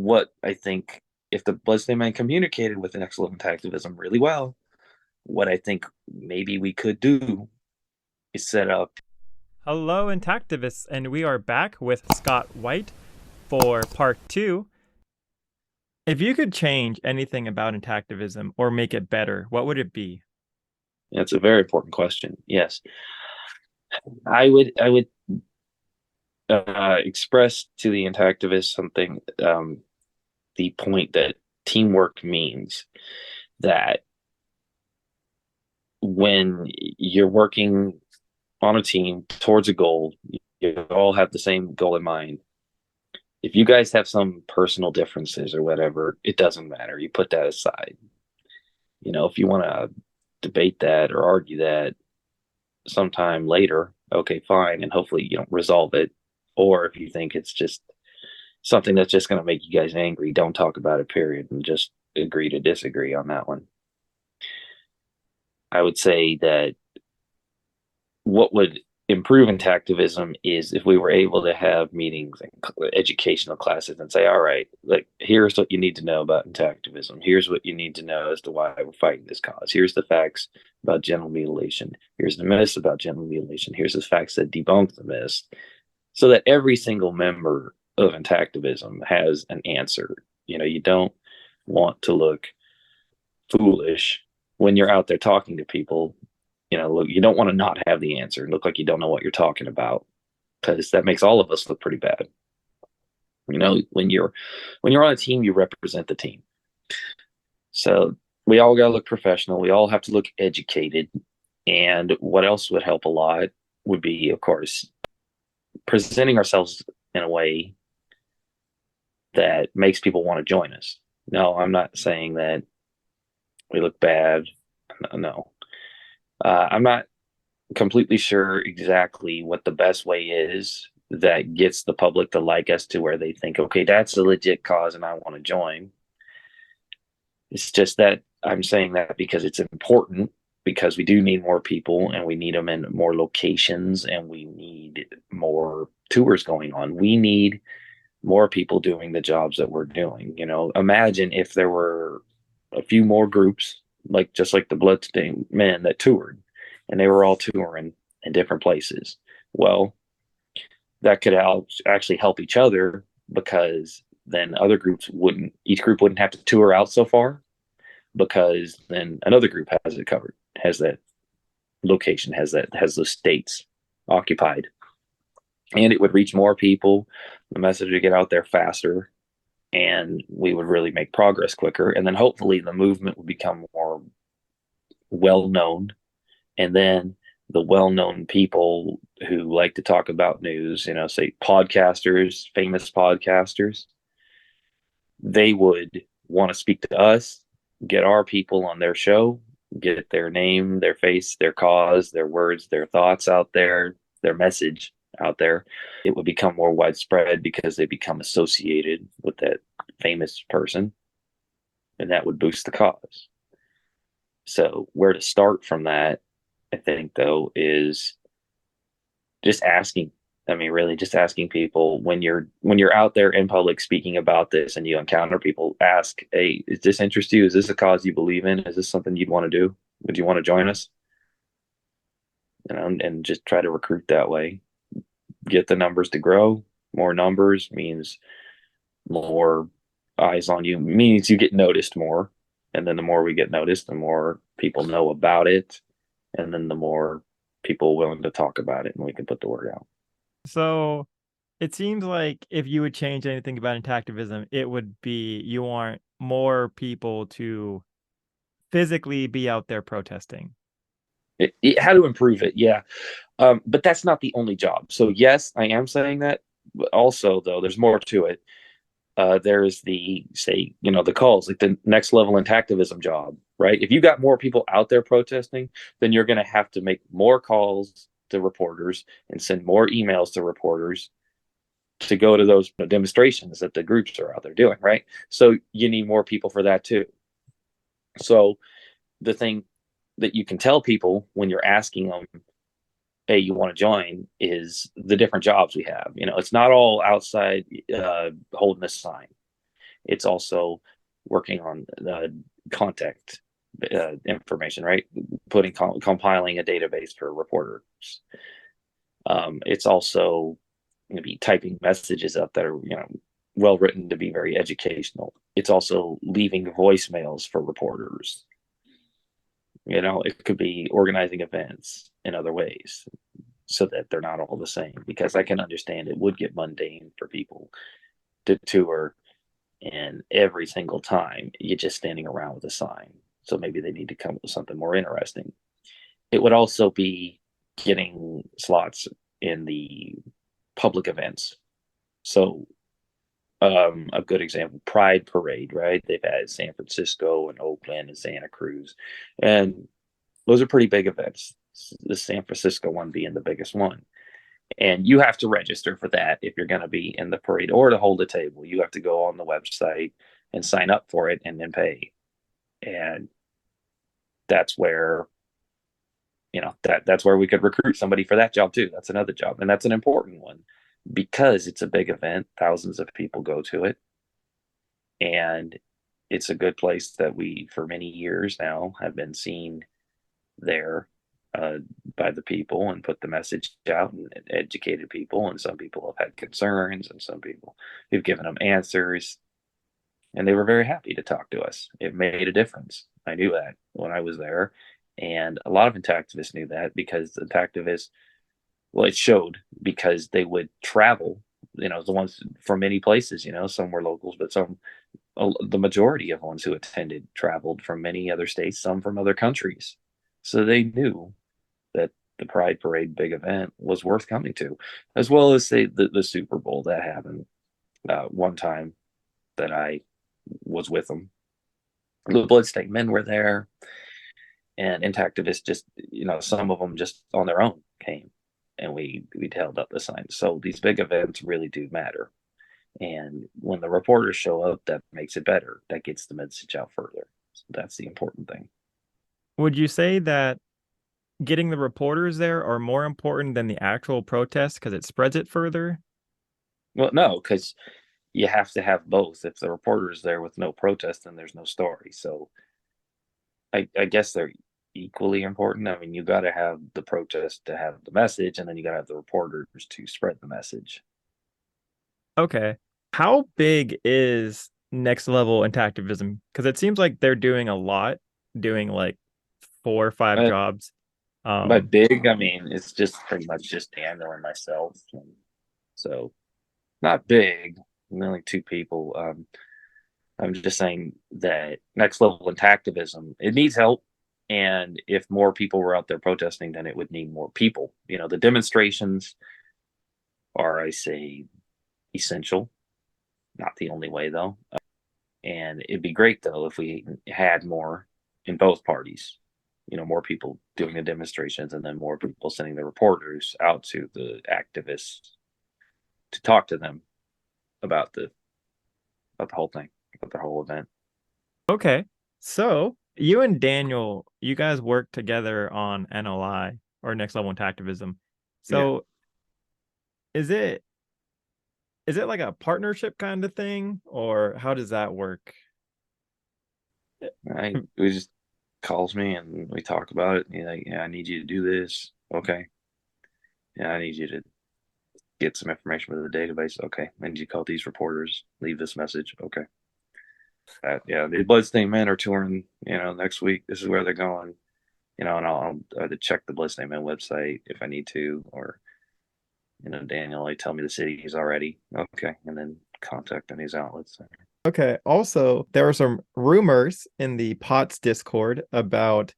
what I think, if the Bloodstain Man communicated with an excellent activism really well, what I think maybe we could do is set up. Hello, intactivists, and we are back with Scott White for part two. If you could change anything about intactivism or make it better, what would it be? It's a very important question. Yes, I would express to the intactivist something, the point that teamwork means that when you're working on a team towards a goal, you all have the same goal in mind. If you guys have some personal differences or whatever, it doesn't matter. You put that aside. If you want to debate that or argue that sometime later, okay, fine. And hopefully you don't resolve it. Or if you think it's just something that's just going to make you guys angry, don't talk about it, period. And just agree to disagree on that one. I would say that what would improve intactivism is if we were able to have meetings and educational classes and say, all right, like, here's what you need to know about intactivism. Here's what you need to know as to why we're fighting this cause. Here's the facts about genital mutilation. Here's the myths about genital mutilation. Here's the facts that debunk the myths, so that every single member of intactivism has an answer. You don't want to look foolish when you're out there talking to people. Look, you don't want to not have the answer and look like you don't know what you're talking about, because that makes all of us look pretty bad. When you're on a team, you represent the team. So we all got to look professional. We all have to look educated. And what else would help a lot would be, of course, presenting ourselves in a way that makes people want to join us. No, I'm not saying that we look bad. No. I'm not completely sure exactly what the best way is that gets the public to like us to where they think, okay, that's a legit cause and I want to join. It's just that I'm saying that because it's important, because we do need more people and we need them in more locations and we need more tours going on. We need more people doing the jobs that we're doing. Imagine if there were a few more groups, like just like the Bloodstain men that toured, and they were all touring in different places. Well, that could actually help each other, because then each group wouldn't have to tour out so far, because then another group has it covered, has that location, has those states occupied, and it would reach more people. The message would get out there faster, and we would really make progress quicker. And then hopefully the movement would become more well known. And then the well known people who like to talk about news, say podcasters, famous podcasters, they would want to speak to us, get our people on their show, get their name, their face, their cause, their words, their thoughts out there, their message out there. It would become more widespread because they become associated with that famous person, and that would boost the cause. So where to start from that, I think, though, is just asking. I mean, really just asking people, when you're out there in public speaking about this and you encounter people, ask, hey, is this interest you? Is this a cause you believe in? Is this something you'd want to do? Would you want to join us? And just try to recruit that way. Get the numbers to grow. More numbers means more eyes on you, means you get noticed more. And then the more we get noticed, the more people know about it. And then the more people willing to talk about it, and we can put the word out. So it seems like if you would change anything about intactivism, it would be you want more people to physically be out there protesting. How to improve it, yeah. But that's not the only job. So yes, I am saying that. But also, though, there's more to it. There's the calls, like the next level intactivism job, right? If you got more people out there protesting, then you're going to have to make more calls to reporters and send more emails to reporters to go to those demonstrations that the groups are out there doing, right? So you need more people for that too. So the thing that you can tell people when you're asking them, hey, you want to join, is the different jobs we have. It's not all outside holding a sign. It's also working on contact information, right? Compiling a database for reporters. It's also going to be typing messages up that are, well written to be very educational. It's also leaving voicemails for reporters. It could be organizing events in other ways so that they're not all the same, because I can understand it would get mundane for people to tour, and every single time you're just standing around with a sign. So maybe they need to come up with something more interesting. It would also be getting slots in the public events. So a good example, Pride Parade, right? They've had San Francisco and Oakland and Santa Cruz, and those are pretty big events. The San Francisco one being the biggest one. And you have to register for that if you're going to be in the parade or to hold a table. You have to go on the website and sign up for it and then pay. And that's where, that's where we could recruit somebody for that job too. That's another job. And that's an important one because it's a big event. Thousands of people go to it. And it's a good place that we, for many years now, have been seen there by the people and put the message out and educated people. And some people have had concerns, and some people we've given them answers, and they were very happy to talk to us. It made a difference. I knew that when I was there, and a lot of intactivists knew that, because intactivists, well, it showed because they would travel. The ones from many places. Some were locals, but the majority of ones who attended traveled from many other states, some from other countries. So they knew that the Pride Parade big event was worth coming to, as well as the Super Bowl that happened one time that I was with them. The Bloodstain men were there, and intactivists just, some of them just on their own came, and we held up the signs. So these big events really do matter. And when the reporters show up, that makes it better. That gets the message out further. So that's the important thing. Would you say that getting the reporters there are more important than the actual protest because it spreads it further? Well, no, because you have to have both. If the reporter is there with no protest, then there's no story. So I guess they're equally important. I mean, you got to have the protest to have the message, and then you got to have the reporters to spread the message. Okay. How big is next level intactivism? Because it seems like they're doing a lot, doing like 4 or 5 But, jobs. but big, I mean, it's just pretty much just Daniel and myself. And so not big, only 2 people. I'm just saying that next level intactivism, it needs help. And if more people were out there protesting, then it would need more people. The demonstrations are, I say, essential. Not the only way, though. And it'd be great, though, if we had more in both parties. More people doing the demonstrations, and then more people sending the reporters out to the activists to talk to them about the whole thing, about the whole event. Okay. So you and Daniel, you guys work together on NLI or next level intactivism. Yeah, So is it like a partnership kind of thing, or how does that work? we just calls me and we talk about it. Like, yeah, I need you to do this. Okay. Yeah, I need you to get some information from the database. Okay. I need you to call these reporters, leave this message. Okay. Yeah, the Bloodstain men are touring, next week. This is where they're going, and I'll either check the Bloodstain men website if I need to, or, Daniel, they tell me the city he's already. Okay. And then contact any outlets. Okay. Also, there are some rumors in the POTS Discord about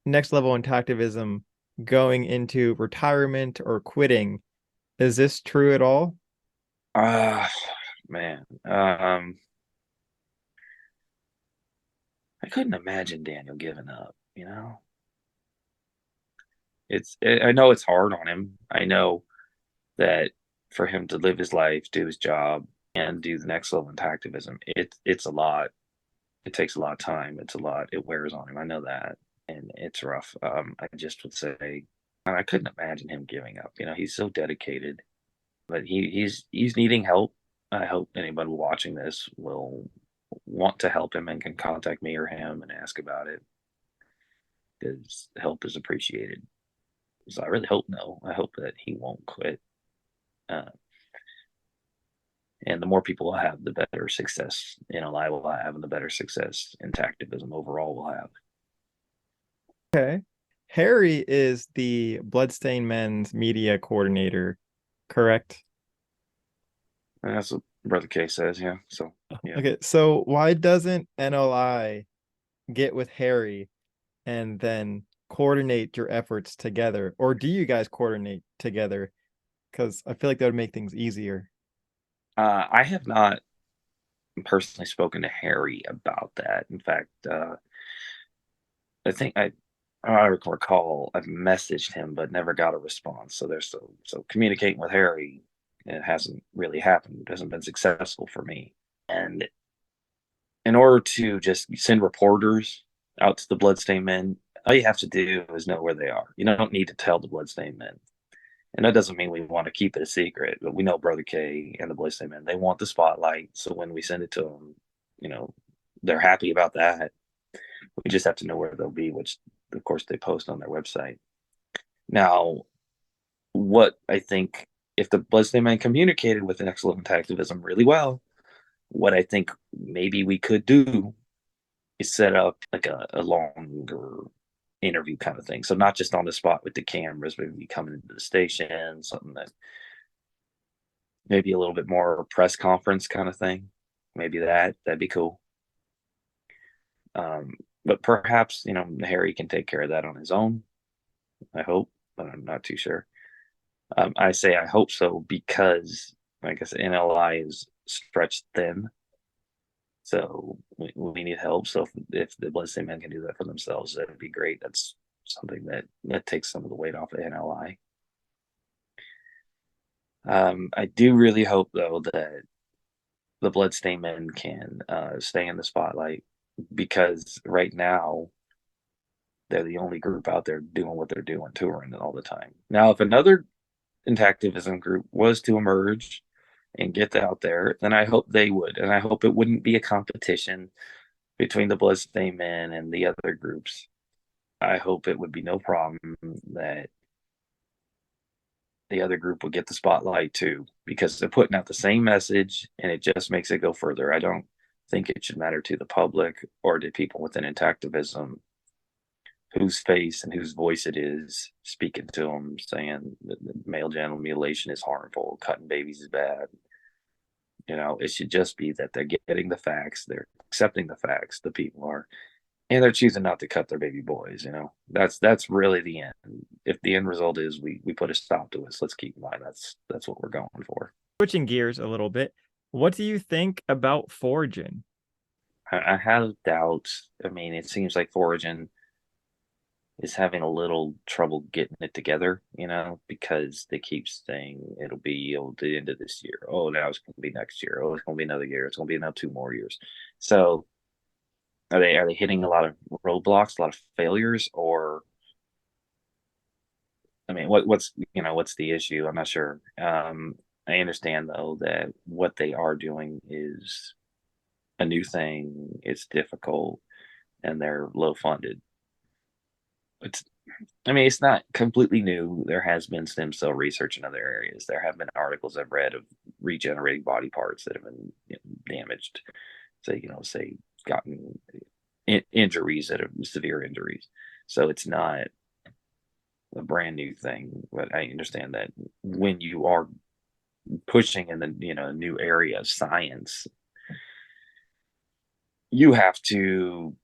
next level intactivism going into retirement or quitting. Is this true at all? Man. I couldn't imagine Daniel giving up. I know it's hard on him. I know that for him to live his life, do his job, and do the next level into activism, it's a lot. It takes a lot of time. It's a lot. It wears on him. I know that, and it's rough. I just would say I couldn't imagine him giving up. He's so dedicated, but he's needing help. I hope anybody watching this will want to help him and can contact me or him and ask about it, because help is appreciated. So I really hope no. I hope that he won't quit. Uh, and the more people I have, the better success I will have, and the better success intactivism overall will have. Okay. Harry is the Bloodstain Men's media coordinator, correct? And that's what Brother K says, yeah. So yeah. Okay, so why doesn't NLI get with Harry and then coordinate your efforts together? Or do you guys coordinate together? Because I feel like that would make things easier. I have not personally spoken to Harry about that. In fact, I think I recall I've messaged him but never got a response. So there's so communicating with Harry, it hasn't really happened. It hasn't been successful for me. And in order to just send reporters out to the Bloodstain Men, all you have to do is know where they are. You don't need to tell the Bloodstain Men. And that doesn't mean we want to keep it a secret, but we know Brother K and the Bloodstain Men, they want the spotlight. So when we send it to them, they're happy about that. We just have to know where they'll be, which of course they post on their website. Now, what I think, if the Bloodstain Man communicated with excellent activism really well, what I think maybe we could do is set up like a longer interview kind of thing. So not just on the spot with the cameras, maybe coming into the station, something that maybe a little bit more press conference kind of thing. Maybe that'd be cool. But perhaps Harry can take care of that on his own. I hope, but I'm not too sure. I say I hope so because, like I said, NLI is stretched thin, so we need help. So if the Bloodstain Men can do that for themselves, that'd be great. That's something that takes some of the weight off of NLI. I do really hope though that the Bloodstain Men can stay in the spotlight, because right now they're the only group out there doing what they're doing, touring all the time. Now, if another intactivism group was to emerge and get out there, then I hope they would, and I hope it wouldn't be a competition between the Bloodstain Men and the other groups. I hope it would be no problem that the other group would get the spotlight too, because they're putting out the same message and it just makes it go further. I don't think it should matter to the public or to people within intactivism whose face and whose voice it is speaking to them, saying that male genital mutilation is harmful, cutting babies is bad. It should just be that they're getting the facts, they're accepting the facts, the people are, and they're choosing not to cut their baby boys. That's really the end. If the end result is we put a stop to this, let's keep in mind that's what we're going for. Switching gears a little bit, what do you think about Foren? I have doubts. I mean, it seems like Foren is having a little trouble getting it together, because they keep saying it'll be the end of this year. Oh, now it's going to be next year. Oh, it's going to be another year. It's going to be another 2 more years. So are they hitting a lot of roadblocks, a lot of failures, or I mean, what's the issue? I'm not sure. I understand though that what they are doing is a new thing. It's difficult, and they're low funded. It's I mean, it's not completely new. There has been stem cell research in other areas. There have been articles I've read of regenerating body parts that have been damaged. Say gotten injuries that are severe injuries. So it's not a brand new thing. But I understand that when you are pushing in the new area of science, you have to,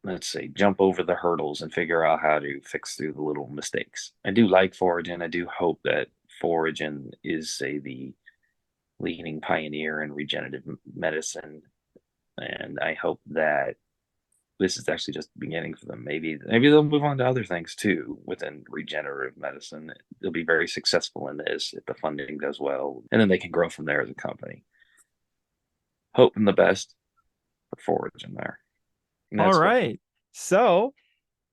let's say, jump over the hurdles and figure out how to fix through the little mistakes. I do like Foren. I do hope that Foren is, say, the leading pioneer in regenerative medicine, and I hope that this is actually just the beginning for them. Maybe they'll move on to other things too within regenerative medicine. They'll be very successful in this if the funding does well, and then they can grow from there as a company. Hoping the best for Foren there. All right. So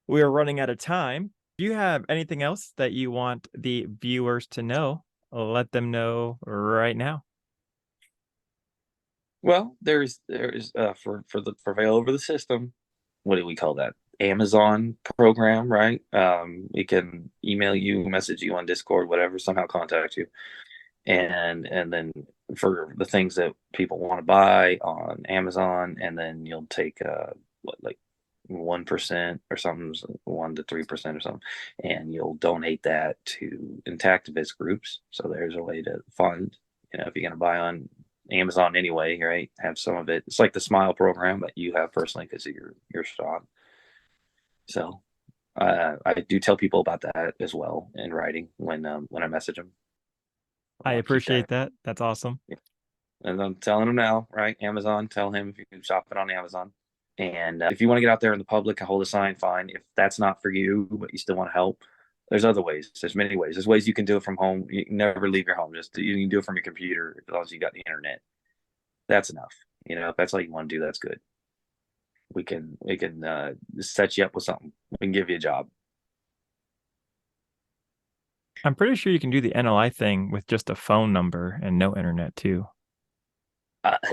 we are running out of time. Do you have anything else that you want the viewers to know? Let them know right now. Well, there's for the Prevail over the system. What do we call that? Amazon program, right? We can email you, message you on Discord, whatever, somehow contact you, and then for the things that people want to buy on Amazon, and then you'll take what, like 1% or something, 1 to 3% or something, and you'll donate that to intactivist groups. So there's a way to fund. If you're going to buy on Amazon anyway, right? Have some of it. It's like the Smile program that you have personally because of your shop. So I do tell people about that as well in writing when I message them. I I want to keep that. appreciate that. That's awesome. And I'm telling them now, right? Amazon, tell him if you can shop it on Amazon. And if you want to get out there in the public and hold a sign, fine. If that's not for you, but you still want to help, there's other ways. There's many ways. There's ways you can do it from home. You can never leave your home. You can do it from your computer as long as you got the internet. That's enough. If that's all you want to do, that's good. We can set you up with something. We can give you a job. I'm pretty sure you can do the NLI thing with just a phone number and no internet too.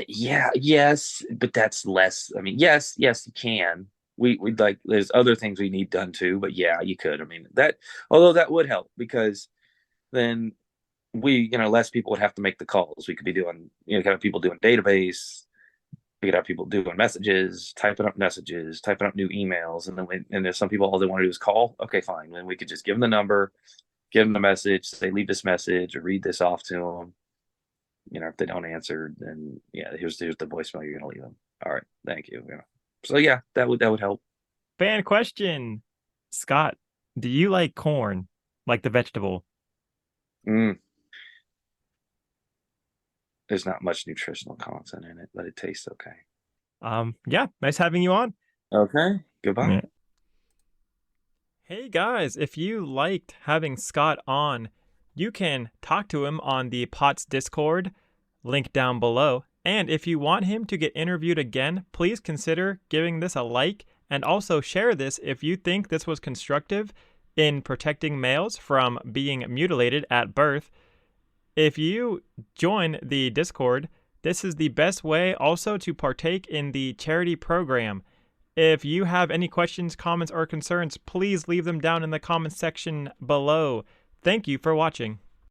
Yeah, yes, but that's less. I mean, yes, you can. We like. There's other things we need done too, but yeah, you could. I mean, although that would help because then less people would have to make the calls. We could be doing, kind of people doing database. We could have people doing messages, typing up messages, typing up new emails, and there's some people all they want to do is call. Okay, fine. Then we could just give them the number, give them the message, say leave this message or read this off to them. If they don't answer, then yeah, here's the voicemail you're gonna leave them. All right, thank you. So yeah, that would help. Fan question. Scott, do you like corn? Like the vegetable? Mm. There's not much nutritional content in it, but it tastes okay. Yeah, nice having you on. Okay, goodbye. Yeah. Hey guys, if you liked having Scott on, you can talk to him on the POTS Discord, link down below. And if you want him to get interviewed again, please consider giving this a like and also share this if you think this was constructive in protecting males from being mutilated at birth. If you join the Discord, this is the best way also to partake in the charity program. If you have any questions, comments, or concerns, please leave them down in the comments section below. Thank you for watching.